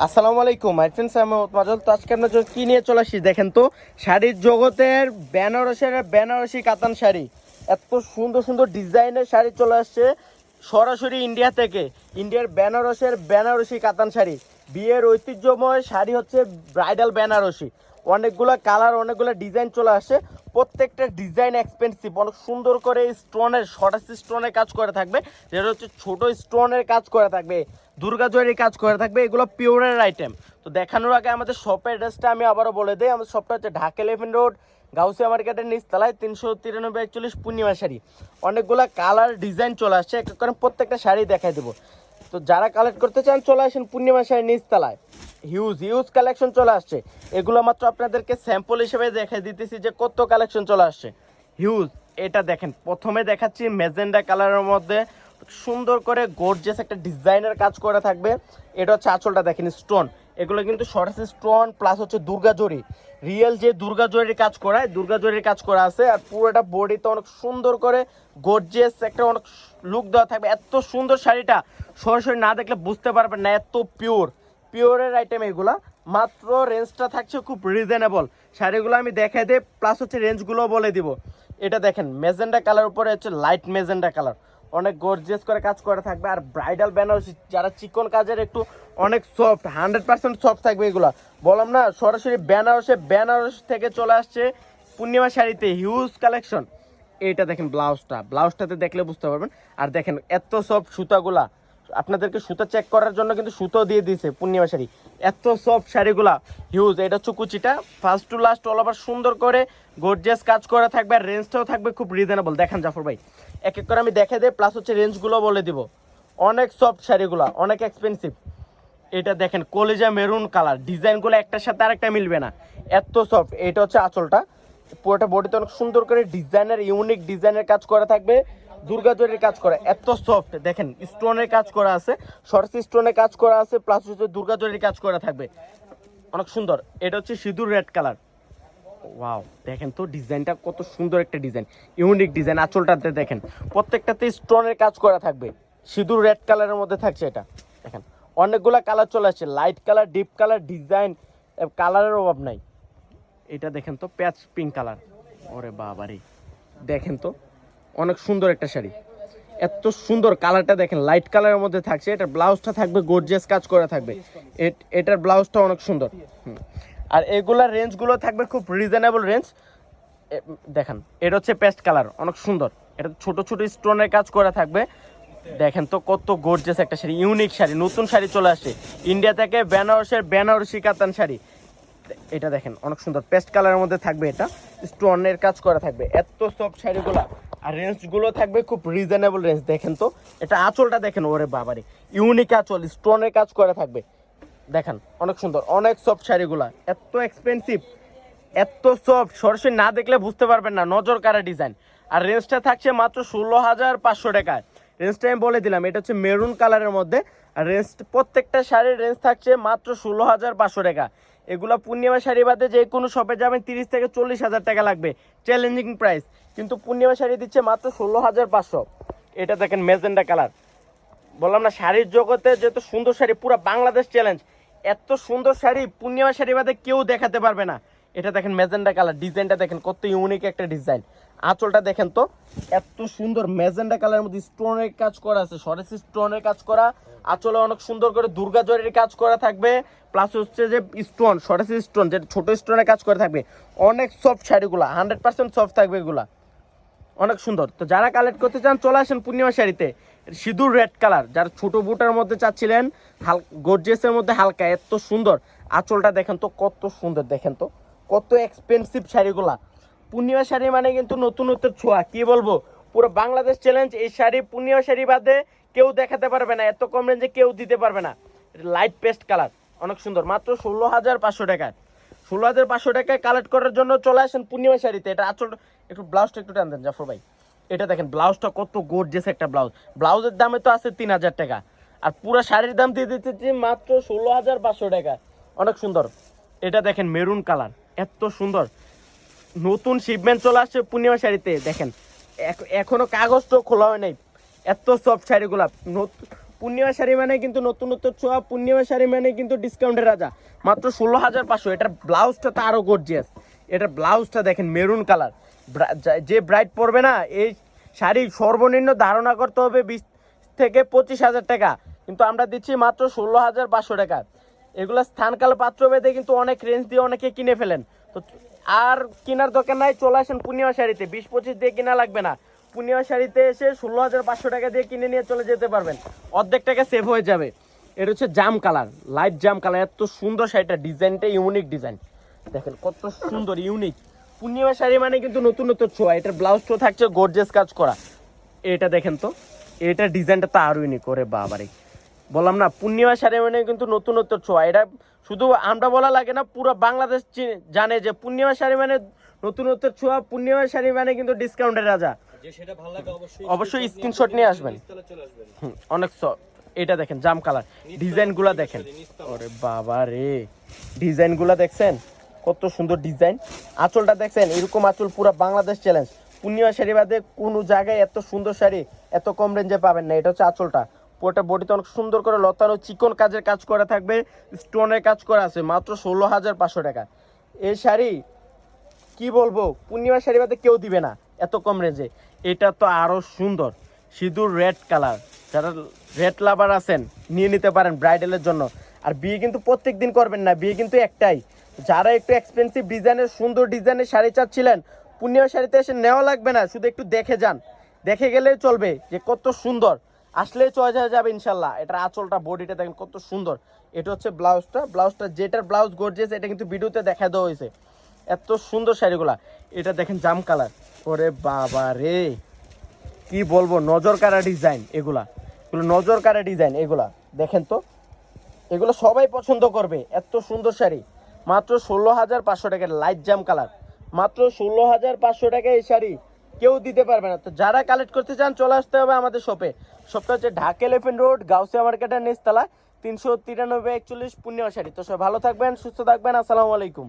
আসসালামু আলাইকুম my friends, আমি মাজল। তো আজকে আপনার জন্য কি নিয়ে চলে আসছি দেখেন তো। শাড়ির জগতের বেনারসি কাতান শাড়ি, এত সুন্দর সুন্দর ডিজাইনের শাড়ি চলে আসছে সরাসরি ইন্ডিয়া থেকে। ইন্ডিয়ার বেনারসি কাতান শাড়ি, বিয়ের ঐতিহ্যময় শাড়ি হচ্ছে ব্রাইডাল বেনারসি। অনেকগুলো কালার, অনেকগুলো ডিজাইন চলে আসে। প্রত্যেকটা ডিজাইন এক্সপেন্সিভ, অনেক সুন্দর করে স্টোনের সরাসরি স্টোনের কাজ করে থাকবে, যেটা হচ্ছে ছোট স্টোনের কাজ করে থাকবে, দুর্গা জয়ের কাজ করে থাকবে। এগুলো পিওরের আইটেম। তো দেখানোর আগে আমাদের শপের অ্যাড্রেসটা আমি আবারও বলে দিই। আমাদের শপটা হচ্ছে ঢাকা 11 রোড, গাউসিয়া মার্কেটের নিচতলায়, 393 পূর্ণিমা শাড়ি। অনেকগুলো কালার ডিজাইন চলে আসছে, এক এক করে প্রত্যেকটা শাড়ি দেখাই দেবো। তো যারা কালেক্ট করতে চান চলে আসেন পূর্ণিমা শাড়ি নিচতলায়। হিউজ কালেকশন চলে আসছে। এগুলো মাত্র আপনাদেরকে স্যাম্পল হিসেবে দেখাই দিতেছি যে কত কালেকশন চলে আসছে হিউজ। এটা দেখেন, প্রথমে দেখাচ্ছি মেজেন্ডা কালারের মধ্যে সুন্দর করে গর্জিয়াস একটা ডিজাইনের কাজ করে থাকবে। এটা হচ্ছে আঁচলটা দেখেন, স্টোন। এগুলো কিন্তু সরাসরি স্টোন প্লাস হচ্ছে দুর্গা জরি, রিয়েল যে দুর্গা জরির কাজ করা, দুর্গা জরির কাজ করা আছে। আর পুরোটা বডিতে অনেক সুন্দর করে গর্জিয়াস একটা অনেক লুক দেওয়া থাকবে। এত সুন্দর শাড়িটা সরাসরি না দেখলে বুঝতে পারবেন না, এত পিওরের আইটেম এগুলা। মাত্র রেঞ্জটা থাকছে খুব রিজনেবল। শাড়িগুলো আমি দেখাই দিই, প্লাস হচ্ছে রেঞ্জগুলো বলে দিব। এটা দেখেন মেজেন্ডা কালার উপরে হচ্ছে লাইট মেজেন্ডা কালার, অনেক গর্জিয়াস করে কাজ করে থাকবে। আর ব্রাইডাল বেনারসি যারা চিকন কাজের একটু অনেক সফট, 100% সফট থাকবে এগুলা। বললাম না সরাসরি বেনারস থেকে চলে আসছে পূর্ণিমা শাড়িতে হিউজ কালেকশন। এইটা দেখেন ব্লাউজটাতে দেখলে বুঝতে পারবেন। আর দেখেন এত সফট সুতাগুলা, আপনাদেরকে সুতা চেক করার জন্য কিন্তু সুতো দিয়ে দিয়েছে পূর্ণিমা শাড়ি। এত সফট শাড়িগুলা হিউজ। এটা হচ্ছে কুচিটা, first to last all over সুন্দর করে গর্জিয়াস কাজ করা থাকবে। আর রেঞ্জটাও থাকবে খুব রিজনেবল। দেখেন জাফর ভাই, এক এক করে আমি দেখে দিই, প্লাস হচ্ছে রেঞ্জগুলো বলে দিব। অনেক সফট শাড়িগুলো, অনেক এক্সপেন্সিভ। এটা দেখেন কলিজা মেরুন কালার, ডিজাইনগুলো একটার সাথে আরেকটা মিলবে না, এত সফট। এটা হচ্ছে আঁচলটা, পুরোটা বডিতে অনেক সুন্দর করে ডিজাইনের ইউনিক ডিজাইনের কাজ করা থাকবে, দুর্গা জরির কাজ করা। এত সফট দেখেন, স্টোনের কাজ করা আছে, সরসি স্টোনের কাজ করা আছে, প্লাস হচ্ছে দুর্গা জরির কাজ করা থাকবে, অনেক সুন্দর। এটা হচ্ছে সিঁদুর রেড কালার। ওয়াও, দেখেন তো ডিজাইনটা কত সুন্দর একটা ডিজাইন, ইউনিক ডিজাইন। আঁচলটাতে দেখেন প্রত্যেকটাতে স্টোনের কাজ করা থাকবে, সিঁদুর রেড কালারের মধ্যে থাকছে। এটা দেখেন অনেকগুলা কালার চলে আসছে, light colour, deep colour, design কালারের অভাব নাই। এটা দেখেন তো প্যাচ পিঙ্ক কালার, ওরে বাবারে দেখেন তো অনেক সুন্দর একটা শাড়ি। এত সুন্দর কালারটা দেখেন, লাইট কালারের মধ্যে থাকছে। এটার ব্লাউজটা থাকবে গর্জিয়াস কাজ করা থাকবে। এটার ব্লাউজটা অনেক সুন্দর। আর এগুলার রেঞ্জগুলো থাকবে খুব রিজনেবল রেঞ্জ। দেখেন এটা হচ্ছে পেস্ট কালার, অনেক সুন্দর। এটা ছোট ছোট স্টোনের কাজ করা থাকবে। দেখেন তো কত গর্জিয়াস একটা শাড়ি, ইউনিক শাড়ি, নতুন শাড়ি চলে আসছে ইন্ডিয়া থেকে, বেনারসি কাতান শাড়ি। এটা দেখেন অনেক সুন্দর পেস্ট কালারের মধ্যে থাকবে, এটা স্টোনের কাজ করা থাকবে। এত সফট শাড়িগুলো, আর রেঞ্জগুলো থাকবে খুব রিজনেবল রেঞ্জ। দেখেন তো এটা আঁচলটা দেখেন, ওরে বাবারে ইউনিক আঁচল, স্টোনের কাজ করা থাকবে। দেখেন অনেক সুন্দর, অনেক সফট শাড়িগুলা, এত এক্সপেন্সিভ, এত সফট সরাসরি না দেখলে বুঝতে পারবেন না, নজর কাড়া ডিজাইন। আর রেঞ্জটা থাকছে মাত্র 16,500 টাকায়। রেঞ্জটা আমি বলে দিলাম, এটা হচ্ছে মেরুন কালারের মধ্যে। আর রেঞ্জ প্রত্যেকটা শাড়ির রেঞ্জ থাকছে মাত্র 16,500 টাকা। এগুলো পূর্ণিমা শাড়ি বাদে যে কোনো শপে যাবেন 30 থেকে 40,000 টাকা লাগবে, চ্যালেঞ্জিং প্রাইস। কিন্তু পূর্ণিমা শাড়ি দিচ্ছে মাত্র 16,500। এটা দেখেন মেজেন্ডা কালার। বললাম না শাড়ির জগতে যত সুন্দর শাড়ি, পুরো বাংলাদেশ চ্যালেঞ্জ। এত সুন্দর শাড়ি পূর্ণিমা শাড়ি বাদে কেউ দেখাতে পারবে না। এটা দেখেন মেজেন্ডা কালার, ডিজাইনটা দেখেন কত ইউনিক একটা ডিজাইন। আঁচলটা দেখেন তো এত সুন্দর, মেজেন্ডা কালারের মধ্যে স্টোনের কাজ করা আছে, সরেসি স্টোনের কাজ করা। আঁচলে অনেক সুন্দর করে দুর্গা জরির কাজ করা থাকবে, প্লাস হচ্ছে যে স্টোন, সরেসি স্টোন, যেটা ছোট স্টোনের কাজ করা থাকবে। অনেক সফট শাড়িগুলা, 100% সফট থাকবে এগুলা, অনেক সুন্দর। তো যারা কালেক্ট করতে চান চলে আসেন পূর্ণিমা শাড়িতে। সিঁদুর রেড কালার, যারা ছোট বুটার মধ্যে চাচ্ছিলেন, গর্জিয়াসের মধ্যে হালকা, এত সুন্দর। আঁচলটা দেখেন তো কত সুন্দর, দেখেন তো কত এক্সপেন্সিভ শাড়িগুলা। পূর্ণিমা শাড়ি মানে কিন্তু নতুনত্বের ছোঁয়া, কি বলবো, পুরো বাংলাদেশ চ্যালেঞ্জ। এই শাড়ি পূর্ণিমা শাড়ি বাদে কেউ দেখাতে পারবে না, এত কম রেঞ্জে কেউ দিতে পারবে না। লাইট পেস্ট কালার, অনেক সুন্দর, মাত্র 16,500 টাকায়। 16,500 টাকায় কালেক্ট করার জন্য চলে আসেন পূর্ণিমা শাড়িতে। এটা আঁচল, একটু ব্লাউজটা একটু টান দেন জাফর ভাই। এটা দেখেন ব্লাউজটা কত গর্জিয়াস একটা ব্লাউজ। ব্লাউজের দামে তো আছে 3,000 টাকা, আর পুরো শাড়ির দাম দিয়ে দিতেছি মাত্র 16,500 টাকা, অনেক সুন্দর। এটা দেখেন মেরুন কালার, এত সুন্দর। নতুন শিপমেন্ট চলে আসছে পূর্ণিমা শাড়িতে। দেখেন এখনো কাগজটাও খোলা হয় নাই, এত সফট শাড়িগুলা। পূর্ণিমা শাড়ি মানে কিন্তু নতুনত্ব ছোঁয়া, পূর্ণিমা শাড়ি মানে কিন্তু ডিসকাউন্টের রাজা, মাত্র 16,500। এটার ব্লাউজটা তো আরও গর্জিয়াস। এটার ব্লাউজটা দেখেন মেরুন কালার, যে ব্রাইড পরবে না এই শাড়ি সর্বনিম্ন ধারণা করতে হবে 20 থেকে 25,000 টাকা, কিন্তু আমরা দিচ্ছি মাত্র 16,500 টাকা। এগুলো স্থানকাল পাত্রভেদে কিন্তু অনেক রেঞ্জ দিয়ে অনেকে কিনে ফেলেন, তো আর কেনার দরকার নাই, চলে আসেন পূর্ণিমা শাড়িতে। 20-25 দিয়ে কিনা লাগবে না, পূর্ণিমা শাড়িতে এসে 16,500 টাকা দিয়ে কিনে নিয়ে চলে যেতে পারবেন, অর্ধেক টাকা সেভ হয়ে যাবে। এটা হচ্ছে জাম কালার, লাইট জাম কালার, এত সুন্দর শাড়িটা, ডিজাইনটা ইউনিক ডিজাইন, দেখেন কত সুন্দর ইউনিক। পূর্ণিমা শাড়ি মানে কিন্তু নতুনত্ব ছোঁয়া। এটার ব্লাউজটা থাকছে গর্জিয়াস কাজ করা। এটা দেখেন তো, এটা ডিজাইনটা তো আরো ইউনিক করে বাবারে। বললাম না পূর্ণিমা শাড়ি মানে কিন্তু নতুনত্ব ছোঁয়া। এটা শুধু আমরা বলা লাগে না, পুরো বাংলাদেশ জানে যে পূর্ণিমা শাড়ি মানে নতুনত্ব ছোঁয়া, পূর্ণিমা শাড়ি মানে কিন্তু ডিসকাউন্টের রাজা। অবশ্যই স্ক্রিনশট নিয়ে আসবেন। অনেক এটা দেখেন জাম কালার, ডিজাইনগুলো দেখেন, ওরে বাবা রে, ডিজাইনগুলো দেখছেন কত সুন্দর ডিজাইন। আঁচলটা দেখছেন, এরকম আঁচল পুরো বাংলাদেশ চ্যালেঞ্জ। পূর্ণিমা শাড়ি বাদে কোনো জায়গায় এত সুন্দর শাড়ি এত কম রেঞ্জে পাবেন না। এটা হচ্ছে আঁচলটা, পুরোটা বডিতে অনেক সুন্দর করে লতানো চিকন কাজের কাজ করা থাকবে, স্টোনের কাজ করা আছে, মাত্র 16,500 টাকা। এই শাড়ি কি বলবো, পূর্ণিমা শাড়ি বাদে কেউ দিবে না এত কম রেঞ্জে। এটা তো আরো সুন্দর, সিঁদুর রেড কালার, যারা রেড লাভার আছেন নিয়ে নিতে পারেন ব্রাইডালের জন্য। আর বিয়ে কিন্তু প্রত্যেক দিন করবেন না, বিয়ে কিন্তু একটাই। যারা একটু এক্সপেন্সিভ ডিজাইনের সুন্দর ডিজাইনের শাড়ি চাচ্ছিলেন, পূর্ণিমা শাড়িতে এসে নেওয়া লাগবে না, শুধু একটু দেখে যান, দেখে গেলেই চলবে যে কত সুন্দর, আসলেই চয়েস হয়ে যাবে ইনশাল্লাহ। এটার আঁচলটা বডিটা দেখেন কত সুন্দর। এটা হচ্ছে ব্লাউজটা যেটার ব্লাউজ গর্জিয়াস, এটা কিন্তু ভিডিওতে দেখা দেওয়া হয়েছে, এত সুন্দর শাড়িগুলা। এটা দেখেন জাম কালার, ওরে বাবা রে কি বলবো, নজর কাড়া ডিজাইন এগুলো নজর কাড়া ডিজাইন এগুলা। দেখেন তো, এগুলো সবাই পছন্দ করবে, এত সুন্দর শাড়ি, মাত্র 16,500 টাকা। লাইট জাম কালার, মাত্র 16,500 টাকা এই শাড়ি কেউ দিতে পারবে না। তো যারা কালেক্ট করতে চান চলে আসতে হবে আমাদের শপে। শপটা হচ্ছে ঢাকা এলিফ্যান্ট রোড, গাউসিয়া মার্কেটের নিচতলা, 393-41 পূর্ণিমা শাড়ি। তো সবাই ভালো থাকবেন, সুস্থ থাকবেন, আসসালামু আলাইকুম।